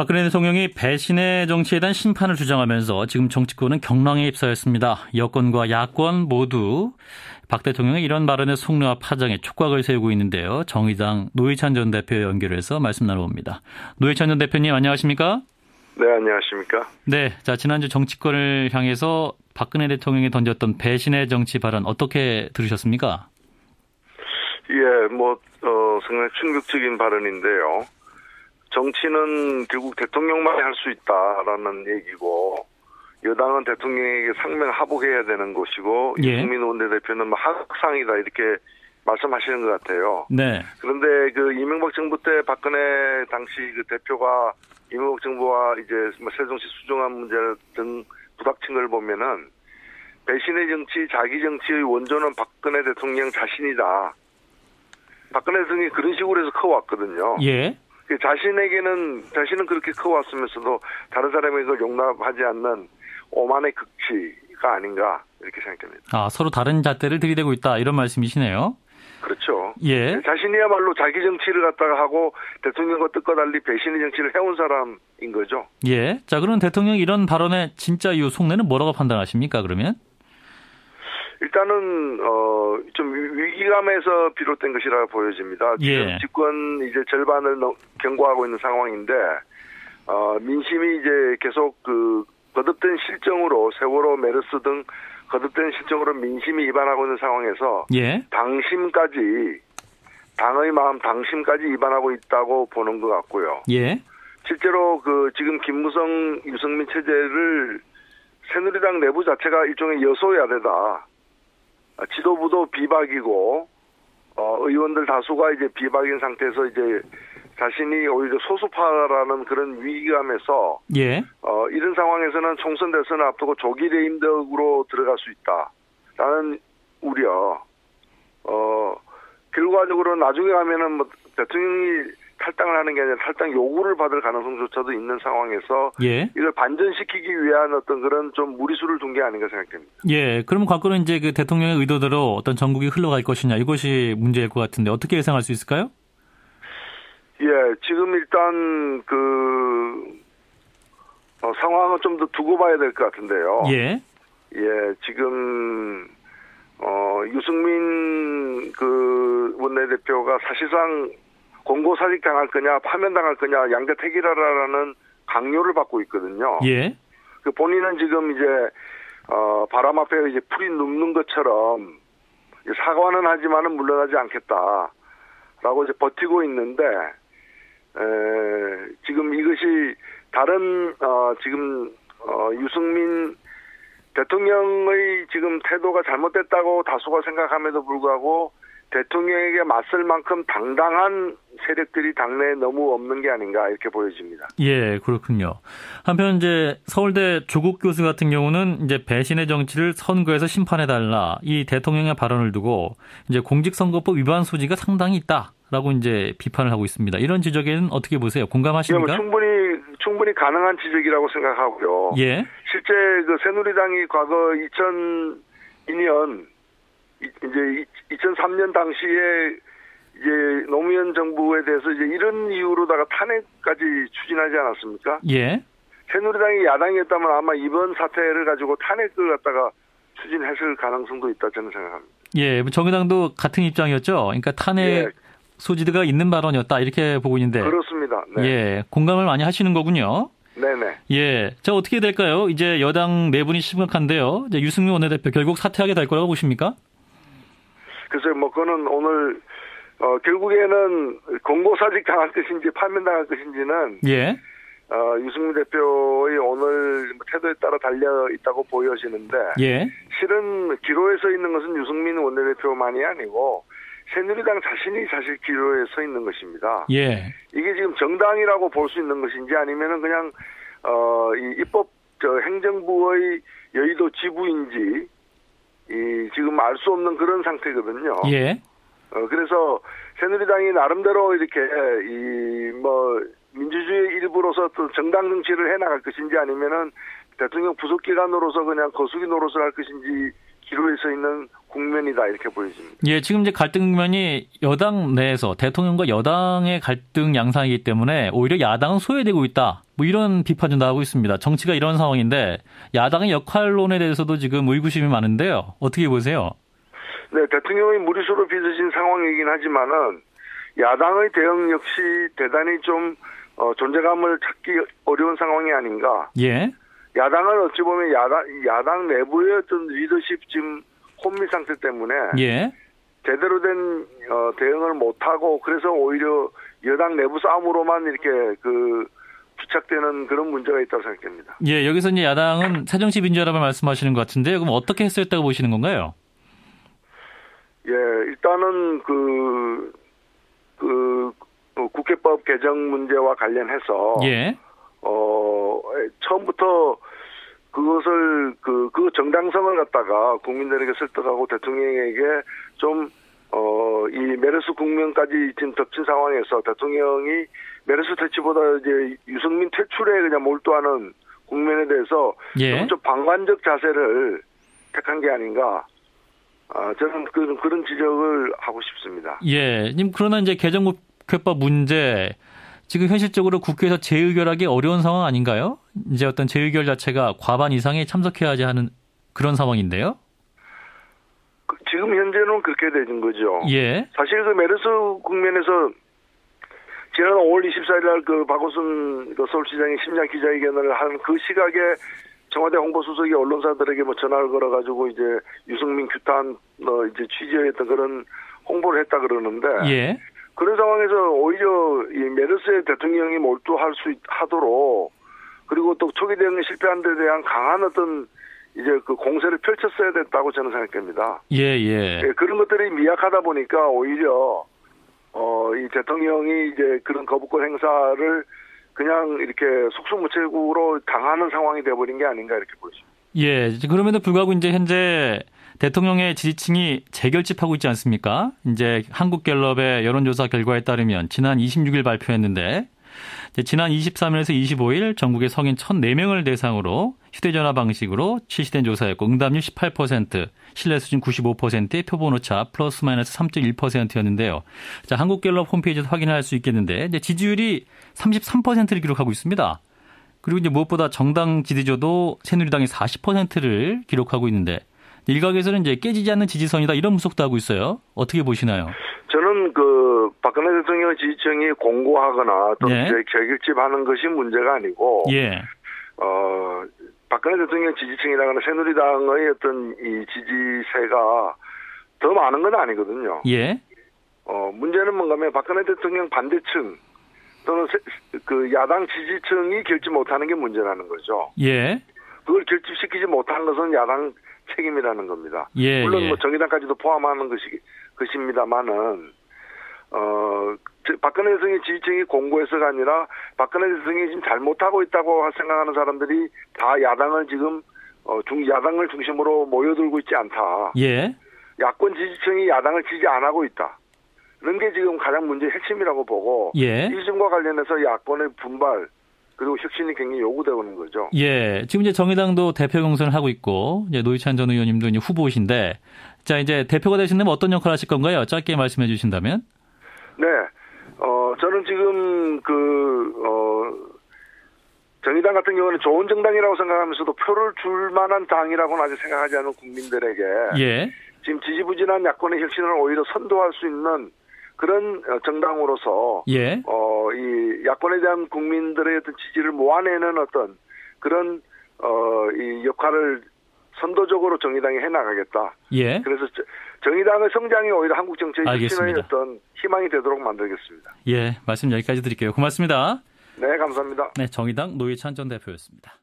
박근혜 대통령이 배신의 정치에 대한 심판을 주장하면서 지금 정치권은 경랑에 휩싸였습니다. 여권과 야권 모두 박 대통령의 이런 발언의 속내와 파장에 촉각을 세우고 있는데요. 정의당 노회찬 전 대표 연결해서 말씀 나눠봅니다. 노회찬 전 대표님 안녕하십니까? 네, 안녕하십니까? 네, 자 지난주 정치권을 향해서 박근혜 대통령이 던졌던 배신의 정치 발언 어떻게 들으셨습니까? 예, 상당히 충격적인 발언인데요. 정치는 결국 대통령만이 할 수 있다라는 얘기고, 여당은 대통령에게 상명하복해야 되는 것이고, 예. 유승민 원내대표는 하극상이다 이렇게 말씀하시는 것 같아요. 네. 그런데 이명박 정부 때 박근혜 당시 대표가 이명박 정부와 이제 세종시 수정안 문제 등 부닥친 걸 보면은 배신의 정치, 자기 정치의 원조는 박근혜 대통령 자신이다. 박근혜 대통령이 그런 식으로 해서 커왔거든요. 예. 자신은 그렇게 커왔으면서도 다른 사람이 그걸 용납하지 않는 오만의 극치가 아닌가 이렇게 생각됩니다. 아, 서로 다른 잣대를 들이대고 있다 이런 말씀이시네요. 그렇죠. 예. 자신이야말로 자기 정치를 갖다가 하고 대통령과 뜻과 달리 배신의 정치를 해온 사람인 거죠. 예. 자, 그럼 대통령이 이런 발언의 진짜 이유 속내는 뭐라고 판단하십니까, 그러면? 일단은 좀 위기감에서 비롯된 것이라 보여집니다. 지금 예. 집권 이제 절반을 경과하고 있는 상황인데 민심이 이제 계속 거듭된 실정으로 세월호, 메르스 등 거듭된 실정으로 민심이 이반하고 있는 상황에서 예. 당의 마음 당심까지 이반하고 있다고 보는 것 같고요. 예. 실제로 지금 김무성, 유승민 체제를 새누리당 내부 자체가 일종의 여소야대다. 지도부도 비박이고 의원들 다수가 이제 비박인 상태에서 이제 자신이 오히려 소수파라는 그런 위기감에서 예. 이런 상황에서는 총선 대선을 앞두고 조기 레임덕으로 들어갈 수 있다라는 우려. 결과적으로 나중에 가면은 대통령이 탈당을 하는 게 아니라 탈당 요구를 받을 가능성조차도 있는 상황에서 예. 이걸 반전시키기 위한 어떤 그런 좀 무리수를 둔 게 아닌가 생각됩니다. 예. 그러면 관건은 이제 대통령의 의도대로 어떤 전국이 흘러갈 것이냐 이것이 문제일 것 같은데 어떻게 예상할 수 있을까요? 예, 지금 일단 상황은 좀 더 두고 봐야 될 것 같은데요. 예. 예, 지금 유승민 원내대표가 사실상 공고사직 당할 거냐, 파면당할 거냐, 양자택일하라라는 강요를 받고 있거든요. 예. 본인은 지금 이제 바람 앞에 이제 풀이 눕는 것처럼 사과는 하지만은 물러나지 않겠다라고 이제 버티고 있는데 지금 이것이 다른 지금 유승민 대통령의 지금 태도가 잘못됐다고 다수가 생각함에도 불구하고 대통령에게 맞설 만큼 당당한 세력들이 당내에 너무 없는 게 아닌가 이렇게 보여집니다. 예, 그렇군요. 한편 이제 서울대 조국 교수 같은 경우는 이제 배신의 정치를 선거에서 심판해달라 이 대통령의 발언을 두고 이제 공직선거법 위반 소지가 상당히 있다라고 이제 비판을 하고 있습니다. 이런 지적에는 어떻게 보세요? 공감하십니까? 충분히 가능한 지적이라고 생각하고요. 예. 실제 새누리당이 과거 2002년 이제 2003년 당시에 이제 노무현 정부에 대해서 이제 이런 이유로다가 탄핵까지 추진하지 않았습니까? 예. 새누리당이 야당이었다면 아마 이번 사태를 가지고 탄핵을 갖다가 추진했을 가능성도 있다 저는 생각합니다. 예, 정의당도 같은 입장이었죠. 그러니까 탄핵 예. 소지가 있는 발언이었다 이렇게 보고 있는데. 그렇습니다. 네. 예, 공감을 많이 하시는 거군요. 네네. 예, 자 어떻게 될까요? 이제 여당 내분이 심각한데요. 이제 유승민 원내대표 결국 사퇴하게 될 거라고 보십니까? 글쎄요, 그거는 오늘 결국에는 공고사직 당할 것인지 파면당할 것인지는 예. 유승민 대표의 오늘 태도에 따라 달려 있다고 보여지는데 예. 실은 기로에 서 있는 것은 유승민 원내대표만이 아니고 새누리당 자신이 사실 기로에 서 있는 것입니다. 예. 이게 지금 정당이라고 볼 수 있는 것인지 아니면은 그냥 이 입법 행정부의 여의도 지부인지 지금 알 수 없는 그런 상태거든요. 예. 그래서 새누리당이 나름대로 이렇게 민주주의 일부로서 또 정당 정치를 해나갈 것인지 아니면은 대통령 부속기관으로서 그냥 거수기 노릇을 할 것인지 기로에 서 있는 국면이다 이렇게 보여집니다. 예, 지금 이제 갈등 국면이 여당 내에서 대통령과 여당의 갈등 양상이기 때문에 오히려 야당은 소외되고 있다. 뭐 이런 비판도 나오고 있습니다. 정치가 이런 상황인데 야당의 역할론에 대해서도 지금 의구심이 많은데요. 어떻게 보세요? 네, 대통령이 무리수로 빚어진 상황이긴 하지만은 야당의 대응 역시 대단히 좀 존재감을 찾기 어려운 상황이 아닌가. 예. 야당은 어찌 보면 야당 내부의 어떤 리더십 지금 혼미 상태 때문에 예. 제대로 된 대응을 못하고 그래서 오히려 여당 내부 싸움으로만 이렇게 부착되는 그런 문제가 있다고 생각합니다. 예, 여기서 이제 야당은 새정치 민주연합을 말씀하시는 것 같은데 그럼 어떻게 했었다고 보시는 건가요? 예, 일단은 국회법 개정 문제와 관련해서 예. 처음부터 그것을 그 정당성을 갖다가 국민들에게 설득하고 대통령에게 좀 이 메르스 국면까지 지금 덮친 상황에서 대통령이 메르스 퇴치보다 이제 유승민 퇴출에 그냥 몰두하는 국면에 대해서 예. 좀 방관적 자세를 택한 게 아닌가. 저는 그런 지적을 하고 싶습니다. 예. 님 그러나 이제 개정국회법 문제 지금 현실적으로 국회에서 재의결하기 어려운 상황 아닌가요? 이제 어떤 재의결 자체가 과반 이상이 참석해야지 하는 그런 상황인데요. 지금 현재는 그렇게 되는 거죠. 예. 사실 메르스 국면에서 지난 5월 24일 날 박원순 서울시장이 심야 기자회견을 한 그 시각에 청와대 홍보수석이 언론사들에게 전화를 걸어가지고 이제 유승민 규탄 이제 취재했던 그런 홍보를 했다 그러는데. 예. 그런 상황에서 오히려 이 메르스에 대통령이 몰두할 수 하도록 그리고 또 초기 대응에 실패한 데 대한 강한 어떤 이제 공세를 펼쳤어야 됐다고 저는 생각합니다. 예. 예, 그런 것들이 미약하다 보니까 오히려 이 대통령이 이제 그런 거부권 행사를 그냥 이렇게 속수무책으로 당하는 상황이 돼버린 게 아닌가 이렇게 보입니다. 예. 그럼에도 불구하고 이제 현재 대통령의 지지층이 재결집하고 있지 않습니까? 이제 한국갤럽의 여론조사 결과에 따르면 지난 26일 발표했는데 지난 23일에서 25일 전국의 성인 1,004명을 대상으로 휴대전화 방식으로 실시된 조사였고 응답률 18%, 신뢰 수준 95%의 표본 오차 플러스 마이너스 3.1%였는데요. 자, 한국갤럽 홈페이지에서 확인할 수 있겠는데 이제 지지율이 33%를 기록하고 있습니다. 그리고 이제 무엇보다 정당 지지조도 새누리당이 40%를 기록하고 있는데 일각에서는 이제 깨지지 않는 지지선이다 이런 분석도 하고 있어요. 어떻게 보시나요? 저는 박근혜 대통령의 지지층이 공고하거나 또 예. 재결집하는 것이 문제가 아니고, 예. 박근혜 대통령 지지층이라거나 새누리당의 어떤 이 지지세가 더 많은 건 아니거든요. 예. 문제는 뭔가 하면 박근혜 대통령 반대층 또는 야당 지지층이 결집 못하는 게 문제라는 거죠. 예. 그걸 결집시키지 못한 것은 야당 책임이라는 겁니다. 예, 물론 예. 뭐 정의당까지도 포함하는 것입니다만은 박근혜 대통령의 지지층이 공고해서가 아니라 박근혜 대통령이 지금 잘못하고 있다고 생각하는 사람들이 다 야당을 지금 야당을 중심으로 모여들고 있지 않다. 예. 야권 지지층이 야당을 지지 안 하고 있다. 이런 게 지금 가장 문제의 핵심이라고 보고 예. 이 점과 관련해서 야권의 분발 그리고 혁신이 굉장히 요구되는 거죠. 예. 지금 이제 정의당도 대표 경선을 하고 있고, 이제 노회찬 전 의원님도 이제 후보이신데, 자, 이제 대표가 되신다면 어떤 역할을 하실 건가요? 짧게 말씀해 주신다면? 네. 저는 지금 정의당 같은 경우는 좋은 정당이라고 생각하면서도 표를 줄 만한 당이라고는 아직 생각하지 않은 국민들에게. 예. 지금 지지부진한 야권의 혁신을 오히려 선도할 수 있는 그런 정당으로서 예. 이 야권에 대한 국민들의 어떤 지지를 모아내는 어떤 그런 이 역할을 선도적으로 정의당이 해나가겠다. 예. 그래서 정의당의 성장이 오히려 한국 정치의 혁신의 알겠습니다. 어떤 희망이 되도록 만들겠습니다. 예. 말씀 여기까지 드릴게요. 고맙습니다. 네, 감사합니다. 네, 정의당 노회찬 전 대표였습니다.